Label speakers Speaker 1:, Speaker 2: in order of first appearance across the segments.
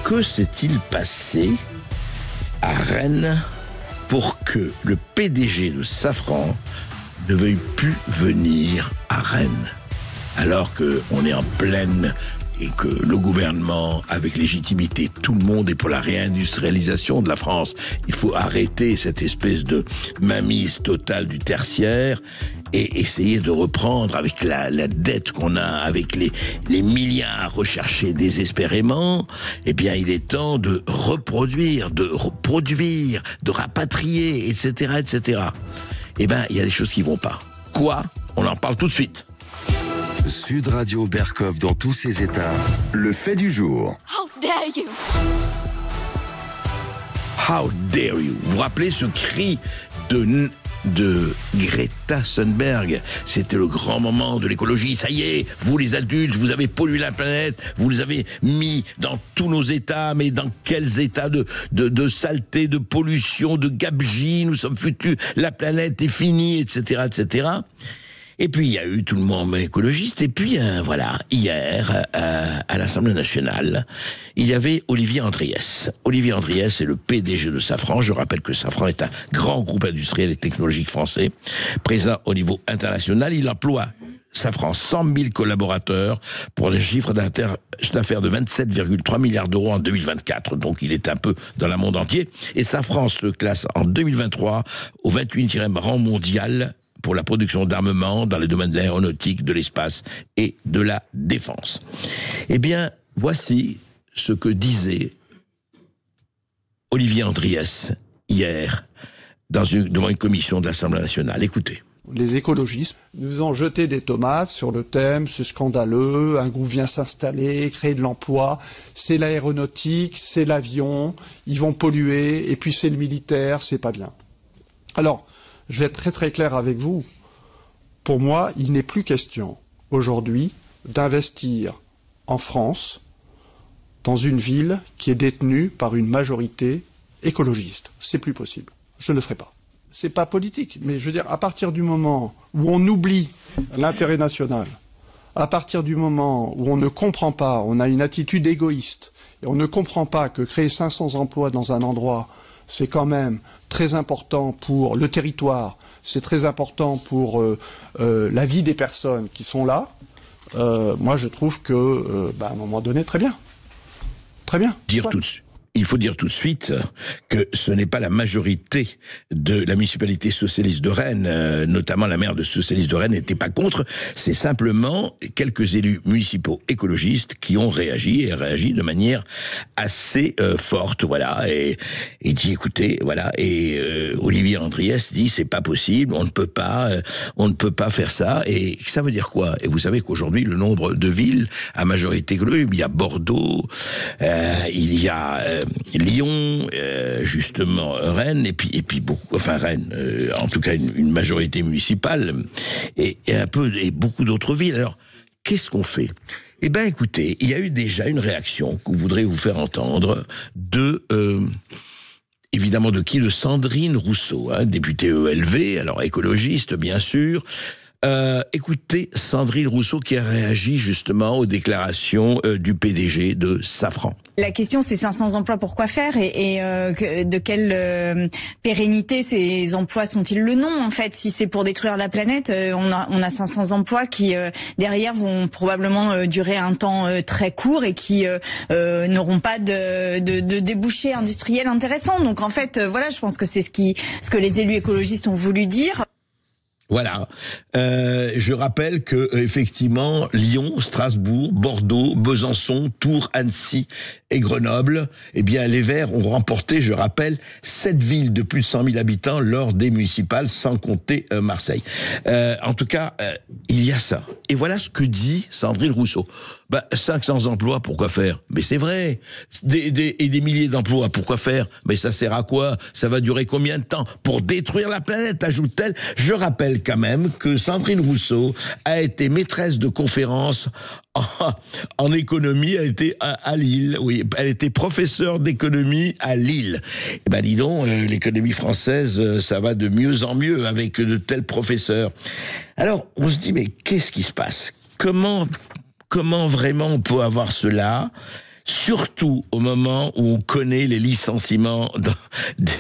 Speaker 1: Que s'est-il passé à Rennes pour que le PDG de Safran ne veuille plus venir à Rennes, alors qu'on est en pleine et que le gouvernement, avec légitimité, tout le monde est pour la réindustrialisation de la France. Il faut arrêter cette espèce de mainmise totale du tertiaire et essayer de reprendre avec la dette qu'on a, avec les milliards recherchés désespérément. Eh bien, il est temps de reproduire, de reproduire, de rapatrier, etc., etc. Eh bien, il y a des choses qui vont pas. Quoi ? On en parle tout de suite.
Speaker 2: Sud Radio Berkov dans tous ses états. Le fait du jour.
Speaker 3: How dare you?
Speaker 1: How dare you? Vous vous rappelez ce cri de Greta Thunberg? C'était le grand moment de l'écologie. Ça y est, vous les adultes, vous avez pollué la planète, vous les avez mis dans tous nos états, mais dans quels états de saleté, de pollution, de gabegie, nous sommes foutus, la planète est finie, etc., etc. Et puis, il y a eu tout le monde écologiste. Et puis, voilà, hier, à l'Assemblée nationale, il y avait Olivier Andriès. Olivier Andriès est le PDG de Safran. Je rappelle que Safran est un grand groupe industriel et technologique français, présent au niveau international. Il emploie, Safran, 100 000 collaborateurs pour des chiffres d'affaires de 27,3 milliards d'euros en 2024. Donc, il est un peu dans le monde entier. Et Safran se classe en 2023 au 28e rang mondial pour la production d'armements dans les domaines de l'aéronautique, de l'espace et de la défense. Eh bien, voici ce que disait Olivier Andriès hier devant une commission de l'Assemblée nationale. Écoutez.
Speaker 4: Les écologistes nous ont jeté des tomates sur le thème, c'est scandaleux, un groupe vient s'installer, créer de l'emploi, c'est l'aéronautique, c'est l'avion, ils vont polluer, et puis c'est le militaire, c'est pas bien. Alors, je vais être très très clair avec vous. Pour moi, il n'est plus question aujourd'hui d'investir en France dans une ville qui est détenue par une majorité écologiste. C'est plus possible. Je ne le ferai pas. C'est pas politique, mais je veux dire, à partir du moment où on oublie l'intérêt national, à partir du moment où on ne comprend pas, on a une attitude égoïste, et on ne comprend pas que créer 500 emplois dans un endroit, c'est quand même très important pour le territoire, c'est très important pour la vie des personnes qui sont là. Moi, je trouve que, à un moment donné, très bien. Très bien.
Speaker 1: Il faut dire tout de suite que ce n'est pas la majorité de la municipalité socialiste de Rennes, notamment la maire de socialiste de Rennes n'était pas contre, c'est simplement quelques élus municipaux écologistes qui ont réagi de manière assez forte, voilà, et dit écoutez, voilà, et Olivier Andriès dit c'est pas possible, on ne peut pas faire ça, et ça veut dire quoi? Et vous savez qu'aujourd'hui le nombre de villes à majorité écologique, il y a Bordeaux, il y a Lyon, justement Rennes, et puis beaucoup, enfin Rennes, en tout cas une majorité municipale, et beaucoup d'autres villes. Alors, qu'est-ce qu'on fait? Eh bien, écoutez, il y a eu déjà une réaction que je voudrais vous faire entendre évidemment de qui? De Sandrine Rousseau, députée ELV, alors écologiste, bien sûr. Écoutez Sandrine Rousseau qui a réagi justement aux déclarations du PDG de Safran.
Speaker 5: La question, c'est 500 emplois, pourquoi faire et de quelle pérennité ces emplois sont-ils le nom en fait? Si c'est pour détruire la planète, on a 500 emplois qui derrière vont probablement durer un temps très court et qui n'auront pas de débouchés industriels intéressants. Donc en fait, voilà, je pense que c'est ce que les élus écologistes ont voulu dire.
Speaker 1: Voilà. Je rappelle que effectivement Lyon, Strasbourg, Bordeaux, Besançon, Tours, Annecy et Grenoble, eh bien les Verts ont remporté, je rappelle, 7 villes de plus de 100 000 habitants lors des municipales, sans compter Marseille. En tout cas, il y a ça. Et voilà ce que dit Sandrine Rousseau. 500 emplois, pourquoi faire? Mais c'est vrai. Et des milliers d'emplois, pourquoi faire? Mais ça sert à quoi? Ça va durer combien de temps? Pour détruire la planète, ajoute-t-elle. Je rappelle quand même que Sandrine Rousseau a été maîtresse de conférences en économie, elle était à Lille, oui, elle était professeure d'économie à Lille. Et ben dis donc, l'économie française, ça va de mieux en mieux avec de tels professeurs. Alors, on se dit, mais qu'est-ce qui se passe? Comment vraiment on peut avoir cela? Surtout au moment où on connaît les licenciements,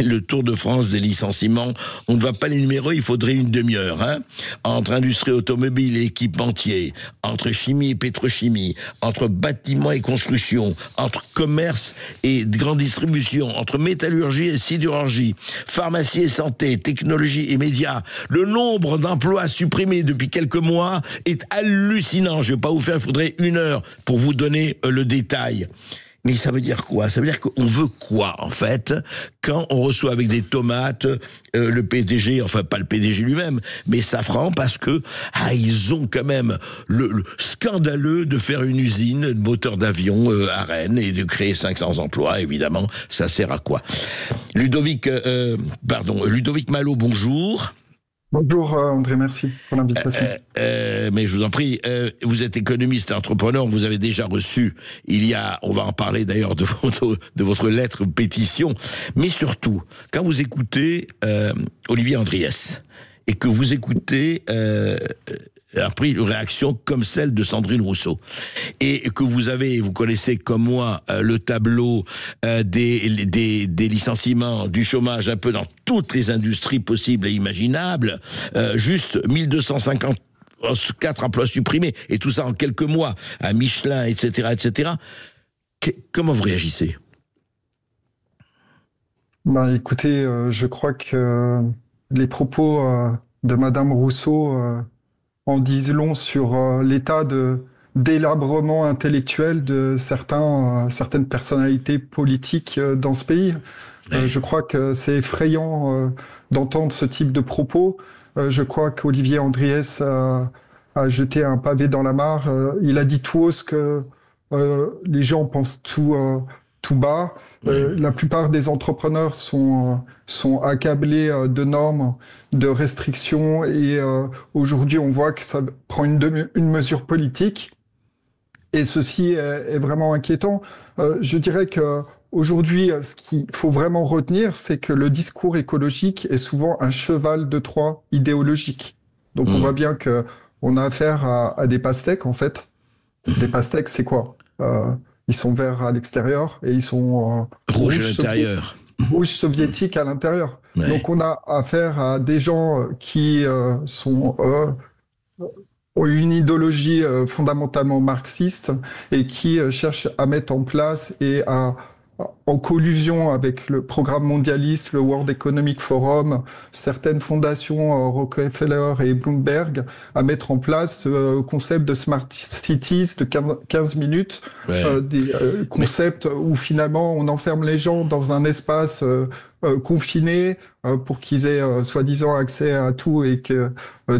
Speaker 1: le Tour de France des licenciements, on ne va pas les numérer, il faudrait une demi-heure, entre industrie automobile et équipementier, entre chimie et pétrochimie, entre bâtiment et construction, entre commerce et grande distribution, entre métallurgie et sidérurgie, pharmacie et santé, technologie et médias. Le nombre d'emplois supprimés depuis quelques mois est hallucinant. Je ne vais pas vous faire, il faudrait une heure pour vous donner le détail. Mais ça veut dire quoi? Ça veut dire qu'on veut quoi, en fait, quand on reçoit avec des tomates le PDG, enfin pas le PDG lui-même, mais Safran, parce que ils ont quand même le scandaleux de faire une usine de moteur d'avion à Rennes et de créer 500 emplois, évidemment. Ça sert à quoi? Ludovic Malo, bonjour.
Speaker 3: Bonjour André, merci pour l'invitation.
Speaker 1: Mais je vous en prie, vous êtes économiste et entrepreneur, vous avez déjà reçu, on va en parler d'ailleurs de votre lettre pétition, mais surtout, quand vous écoutez Olivier Andriès, et que vous écoutez après une réaction comme celle de Sandrine Rousseau, et que vous connaissez comme moi le tableau des licenciements, du chômage un peu dans toutes les industries possibles et imaginables, juste 1254 emplois supprimés, et tout ça en quelques mois, à Michelin, etc., etc. Comment vous réagissez?
Speaker 3: Écoutez, je crois que les propos de Madame Rousseau en disent long sur l'état de délabrement intellectuel de certaines personnalités politiques dans ce pays. Je crois que c'est effrayant d'entendre ce type de propos. Je crois qu'Olivier Andriès a jeté un pavé dans la mare. Il a dit tout haut ce que les gens pensent tout bas. La plupart des entrepreneurs sont accablés de normes, de restrictions, et aujourd'hui on voit que ça prend une mesure politique, et ceci est vraiment inquiétant. Je dirais que aujourd'hui, ce qu'il faut vraiment retenir, c'est que le discours écologique est souvent un cheval de Troie idéologique. Donc on voit bien que on a affaire à des pastèques, en fait. Des pastèques, c'est quoi? Ils sont verts à l'extérieur et ils sont
Speaker 1: rouges à l'intérieur.
Speaker 3: Rouges soviétiques à l'intérieur. Ouais. Donc on a affaire à des gens qui ont une idéologie fondamentalement marxiste et qui cherchent à mettre en place et en collusion avec le programme mondialiste, le World Economic Forum, certaines fondations, Rockefeller et Bloomberg, à mettre en place le concept de Smart Cities de 15 minutes, des concepts où finalement on enferme les gens dans un espace confiné pour qu'ils aient soi-disant accès à tout et que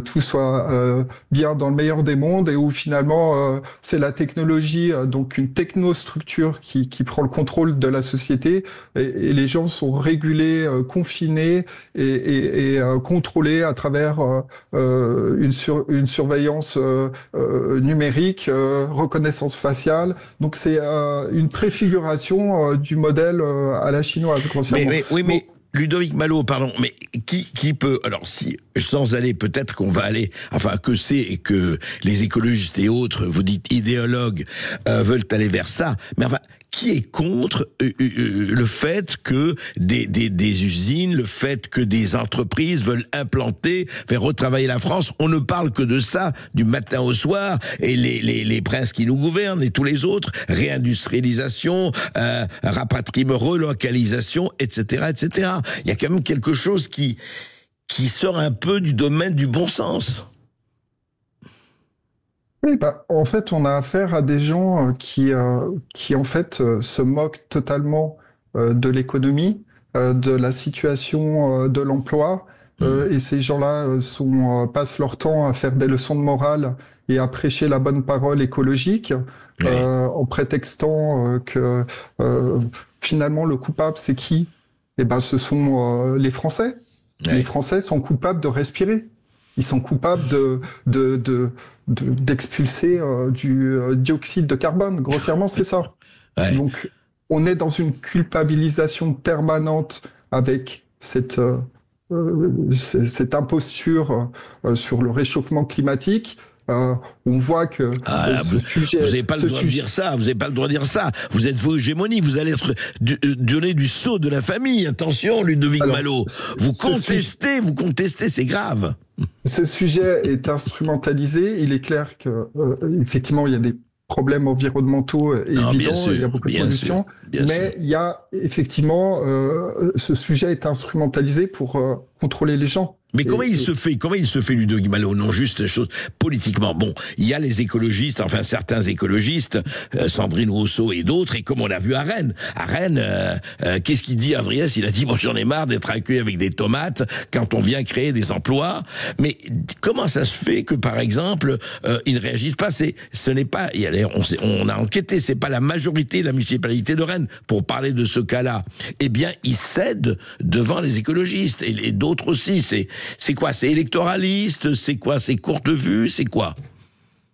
Speaker 3: tout soit bien dans le meilleur des mondes, et où finalement c'est la technologie, donc une technostructure qui prend le contrôle de la société, et les gens sont régulés, confinés et contrôlés à travers une surveillance numérique, reconnaissance faciale. Donc c'est une préfiguration du modèle à la chinoise, grossièrement.
Speaker 1: Mais Ludovic Malo, pardon, mais qui peut, alors si, sans aller, peut-être qu'on va aller, enfin que c'est et que les écologistes et autres, vous dites idéologues, veulent aller vers ça, mais enfin, qui est contre le fait que des usines, le fait que des entreprises veulent implanter, faire retravailler la France? On ne parle que de ça du matin au soir, et les princes qui nous gouvernent et tous les autres, réindustrialisation, rapatriement, relocalisation, etc., etc. Il y a quand même quelque chose qui sort un peu du domaine du bon sens.
Speaker 3: Oui, en fait, on a affaire à des gens qui en fait, se moquent totalement de l'économie, de la situation de l'emploi, et ces gens-là passent leur temps à faire des leçons de morale et à prêcher la bonne parole écologique, en prétextant que finalement le coupable, c'est qui? Ce sont les Français. Les Français sont coupables de respirer. Ils sont coupables d'expulser du dioxyde de carbone. Grossièrement, c'est ça. Donc, on est dans une culpabilisation permanente avec cette imposture sur le réchauffement climatique. on voit que ce sujet...
Speaker 1: Vous n'avez pas le droit de dire ça, vous n'avez pas le droit de dire ça. Vous êtes vos hégémonies, vous allez être donné du sceau de la famille. Attention, Ludovic Malo. Vous contestez, c'est grave.
Speaker 3: Ce sujet est instrumentalisé. Il est clair que, effectivement, il y a des problèmes environnementaux évidents, il y a beaucoup de pollution, mais il y a effectivement, ce sujet est instrumentalisé pour contrôler les gens.
Speaker 1: Mais comment il se fait, Ludovic Malo? Non, juste les choses politiquement. Bon, il y a les écologistes, enfin certains écologistes, Sandrine Rousseau et d'autres, et comme on l'a vu à Rennes. À Rennes, qu'est-ce qu'il dit, Adriès? Il a dit, moi j'en ai marre d'être accueilli avec des tomates quand on vient créer des emplois. Mais comment ça se fait que, par exemple, ils ne réagissent pas? Ce n'est pas, on a enquêté, c'est pas la majorité de la municipalité de Rennes pour parler de ce cas-là. Eh bien, ils cèdent devant les écologistes et d'autres aussi. C'est quoi? C'est électoraliste? C'est quoi? C'est courte vue? C'est quoi?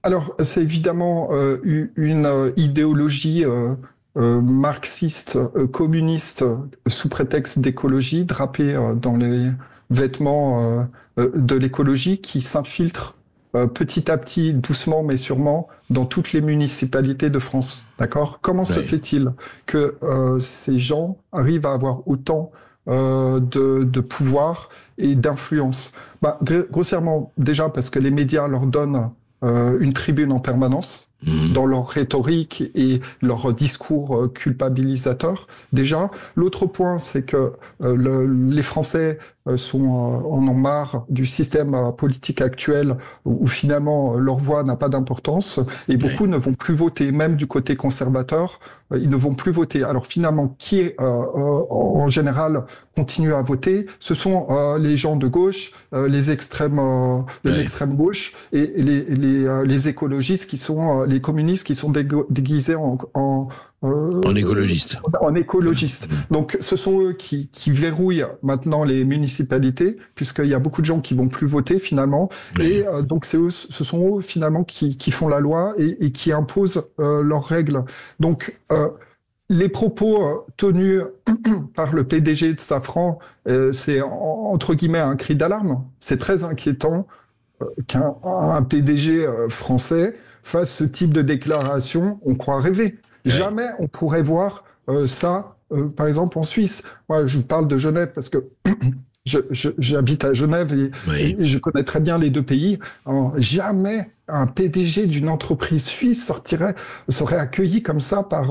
Speaker 3: Alors, c'est évidemment une idéologie marxiste, communiste, sous prétexte d'écologie, drapée dans les vêtements de l'écologie, qui s'infiltre petit à petit, doucement mais sûrement, dans toutes les municipalités de France. D'accord? Comment se fait-il que ces gens arrivent à avoir autant de pouvoir et d'influence? Grossièrement, déjà parce que les médias leur donnent une tribune en permanence dans leur rhétorique et leur discours culpabilisateur. Déjà, l'autre point, c'est que les Français en ont marre du système politique actuel où finalement leur voix n'a pas d'importance et beaucoup ne vont plus voter, même du côté conservateur, ils ne vont plus voter. Alors finalement, qui en général continue à voter? Ce sont les gens de gauche, les extrêmes de l'extrême gauche et les écologistes qui sont les communistes qui sont déguisés en
Speaker 1: écologiste.
Speaker 3: En écologiste. Donc, ce sont eux qui verrouillent maintenant les municipalités, puisqu'il y a beaucoup de gens qui vont plus voter finalement. Et donc, ce sont eux finalement qui font la loi et qui imposent leurs règles. Donc, les propos tenus par le PDG de Safran, c'est entre guillemets un cri d'alarme. C'est très inquiétant qu'un PDG français fasse ce type de déclaration. On croit rêver. Jamais on pourrait voir ça, par exemple, en Suisse. Moi, je vous parle de Genève parce que j'habite à Genève et je connais très bien les deux pays. Alors, jamais un PDG d'une entreprise suisse serait accueilli comme ça par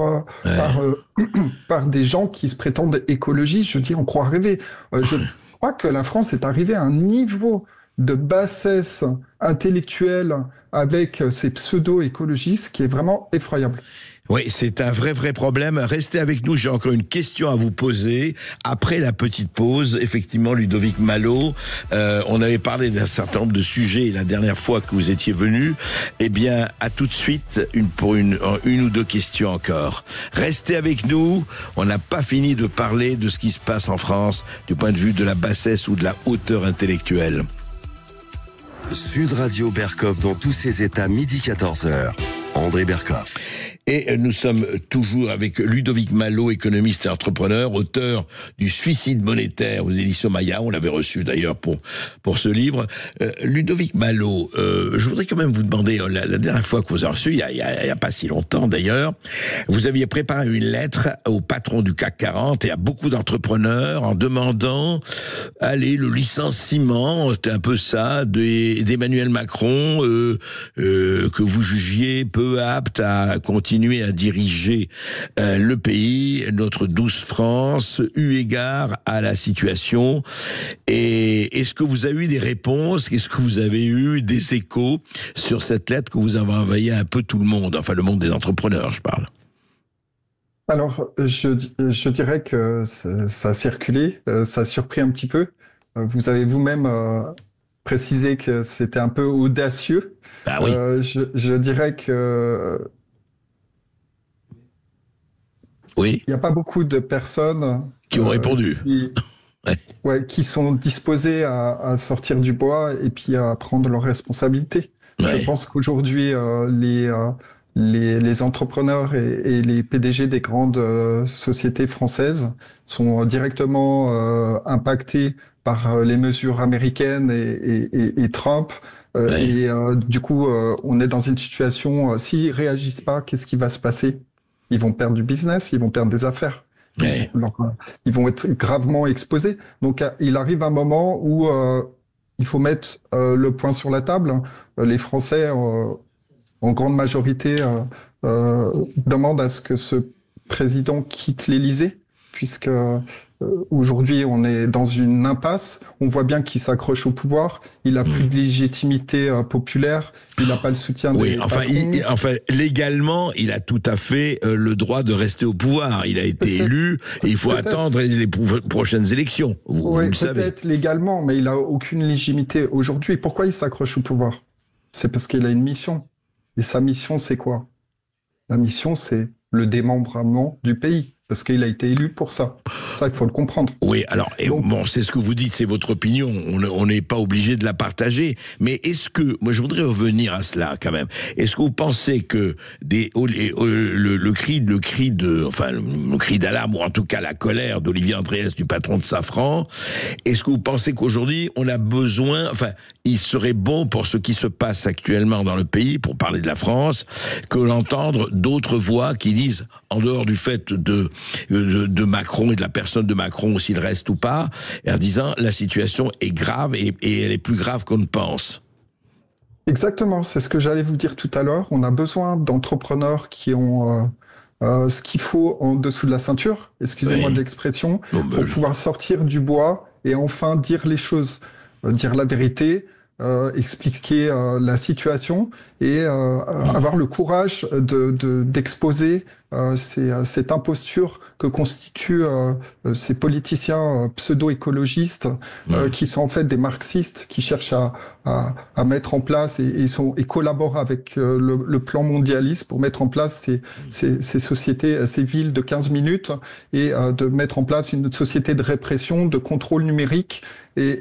Speaker 3: des gens qui se prétendent écologistes. Je dis, on croit rêver. Je crois que la France est arrivée à un niveau de bassesse intellectuelle avec ces pseudo-écologistes qui est vraiment effroyable.
Speaker 1: Oui, c'est un vrai problème. Restez avec nous, j'ai encore une question à vous poser. Après la petite pause, effectivement, Ludovic Malo, on avait parlé d'un certain nombre de sujets la dernière fois que vous étiez venu. Eh bien, à tout de suite, pour une ou deux questions encore. Restez avec nous, on n'a pas fini de parler de ce qui se passe en France du point de vue de la bassesse ou de la hauteur intellectuelle.
Speaker 2: Sud Radio Berkov dans tous ses états, midi 14h. André Berkov.
Speaker 1: Et nous sommes toujours avec Ludovic Malo, économiste et entrepreneur, auteur du Suicide monétaire aux éditions Maya. On l'avait reçu d'ailleurs pour ce livre. Ludovic Malo, je voudrais quand même vous demander, la dernière fois que vous avez reçu, il y a pas si longtemps d'ailleurs, vous aviez préparé une lettre au patron du CAC 40 et à beaucoup d'entrepreneurs en demandant, le licenciement, c'était un peu ça, d'Emmanuel Macron, que vous jugiez peu apte à continuer à diriger le pays, notre douce France, eu égard à la situation. Et est-ce que vous avez eu des réponses? Est-ce que vous avez eu des échos sur cette lettre que vous avez envoyée à un peu tout le monde, enfin le monde des entrepreneurs, je parle?
Speaker 3: Alors, je dirais que ça a circulé, ça a surpris un petit peu. Vous avez vous-même précisé que c'était un peu audacieux.
Speaker 1: Ah oui.
Speaker 3: Je dirais que
Speaker 1: oui.
Speaker 3: Il n'y a pas beaucoup de personnes
Speaker 1: qui ont répondu.
Speaker 3: Qui sont disposées à sortir du bois et puis à prendre leurs responsabilités. Je pense qu'aujourd'hui, les entrepreneurs et les PDG des grandes sociétés françaises sont directement impactés par les mesures américaines et Trump.
Speaker 1: Ouais.
Speaker 3: Du coup, on est dans une situation, s'ils réagissent pas, qu'est-ce qui va se passer? Ils vont perdre du business, ils vont perdre des affaires.
Speaker 1: Ouais.
Speaker 3: Ils vont être gravement exposés. Donc, il arrive un moment où il faut mettre le point sur la table. Les Français, en grande majorité, demandent à ce que ce président quitte l'Élysée, puisque aujourd'hui, on est dans une impasse. On voit bien qu'il s'accroche au pouvoir. Il a plus de légitimité populaire. Il n'a pas le soutien
Speaker 1: Oui,
Speaker 3: des
Speaker 1: enfin,
Speaker 3: patrons.
Speaker 1: légalement, il a tout à fait le droit de rester au pouvoir. Il a été
Speaker 3: Peut-être,
Speaker 1: élu et il faut
Speaker 3: peut-être.
Speaker 1: attendre les prochaines élections. Vous
Speaker 3: Oui,
Speaker 1: le savez.
Speaker 3: peut-être légalement, mais il a aucune légitimité aujourd'hui. Pourquoi il s'accroche au pouvoir? C'est parce qu'il a une mission. Et sa mission, c'est quoi? La mission, c'est le démembrement du pays, parce qu'il a été élu pour ça. Ça, il faut le comprendre.
Speaker 1: Oui, alors,
Speaker 3: Donc-
Speaker 1: bon, c'est ce que vous dites, c'est votre opinion, on n'est pas obligé de la partager, mais est-ce que, moi je voudrais revenir à cela quand même, est-ce que vous pensez que le cri d'alarme, ou en tout cas la colère d'Olivier Andréès, du patron de Safran, est-ce que vous pensez qu'aujourd'hui on a besoin, enfin, il serait bon pour ce qui se passe actuellement dans le pays, pour parler de la France, que d'entendre d'autres voix qui disent, en dehors du fait de Macron et de la personne de Macron, s'il reste ou pas, en disant la situation est grave et elle est plus grave qu'on ne pense.
Speaker 3: Exactement, c'est ce que j'allais vous dire tout à l'heure. On a besoin d'entrepreneurs qui ont ce qu'il faut en dessous de la ceinture, excusez-moi
Speaker 1: Oui.
Speaker 3: de l'expression,
Speaker 1: Bon,
Speaker 3: pour pouvoir sortir du bois et enfin dire les choses, dire la vérité, expliquer la situation et avoir le courage d'exposer cette imposture que constituent ces politiciens pseudo-écologistes qui sont en fait des marxistes qui cherchent à mettre en place et collaborent avec le plan mondialiste pour mettre en place ces sociétés, ces villes de 15 minutes et de mettre en place une société de répression, de contrôle numérique et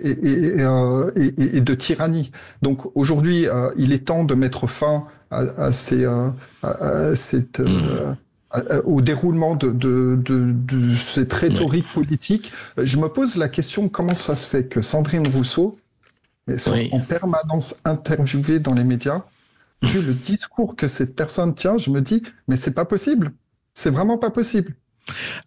Speaker 3: de tyrannie. Donc aujourd'hui, il est temps de mettre fin à au déroulement de cette rhétorique politique. Je me pose la question, comment ça se fait que Sandrine Rousseau soit en permanence interviewée dans les médias? Vu le discours que cette personne tient, je me dis, mais c'est pas possible. C'est vraiment pas possible.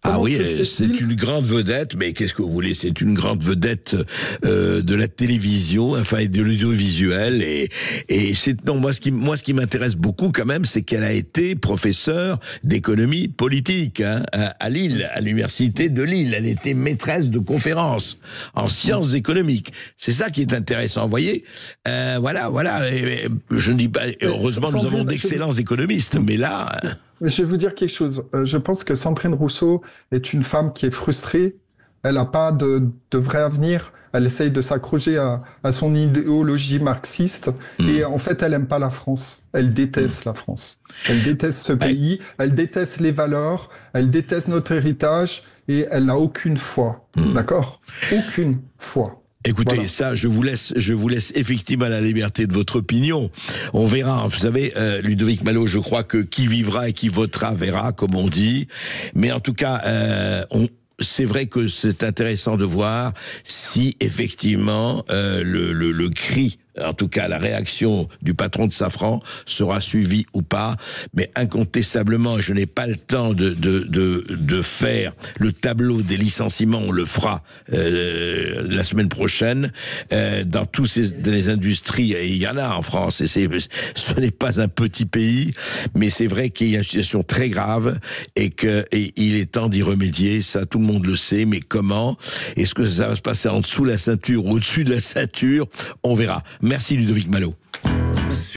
Speaker 1: Ah
Speaker 3: Comment
Speaker 1: oui,
Speaker 3: se fait-il
Speaker 1: c'est une grande vedette, mais qu'est-ce que vous voulez? C'est une grande vedette de la télévision, enfin et de l'audiovisuel, et c'est non moi ce qui m'intéresse beaucoup quand même, c'est qu'elle a été professeure d'économie politique à Lille, à l'université de Lille. Elle était maîtresse de conférences en sciences économiques. C'est ça qui est intéressant. Vous voyez, voilà. Et je ne dis pas. Heureusement, nous avons d'excellents économistes, mais là.
Speaker 3: Je vais vous dire quelque chose. Je pense que Sandrine Rousseau est une femme qui est frustrée. Elle n'a pas de vrai avenir. Elle essaye de s'accrocher à son idéologie marxiste. Et en fait, elle aime pas la France. Elle déteste la France. Elle déteste ce pays. Elle déteste les valeurs. Elle déteste notre héritage. Et elle n'a aucune foi. D'accord? Aucune foi.
Speaker 1: Écoutez,
Speaker 3: Voilà.
Speaker 1: ça, je vous laisse effectivement la liberté de votre opinion. On verra. Vous savez, Ludovic Malot, je crois que qui vivra et qui votera verra, comme on dit. Mais en tout cas, c'est vrai que c'est intéressant de voir si effectivement le cri, en tout cas la réaction du patron de Safran sera suivie ou pas, mais incontestablement, je n'ai pas le temps de faire le tableau des licenciements, on le fera la semaine prochaine, dans tous les industries, et il y en a en France, et ce n'est pas un petit pays, mais c'est vrai qu'il y a une situation très grave, et il est temps d'y remédier, ça tout le monde le sait, mais comment? Est-ce que ça va se passer en dessous de la ceinture ou au-dessus de la ceinture? On verra. Merci Ludovic Malot.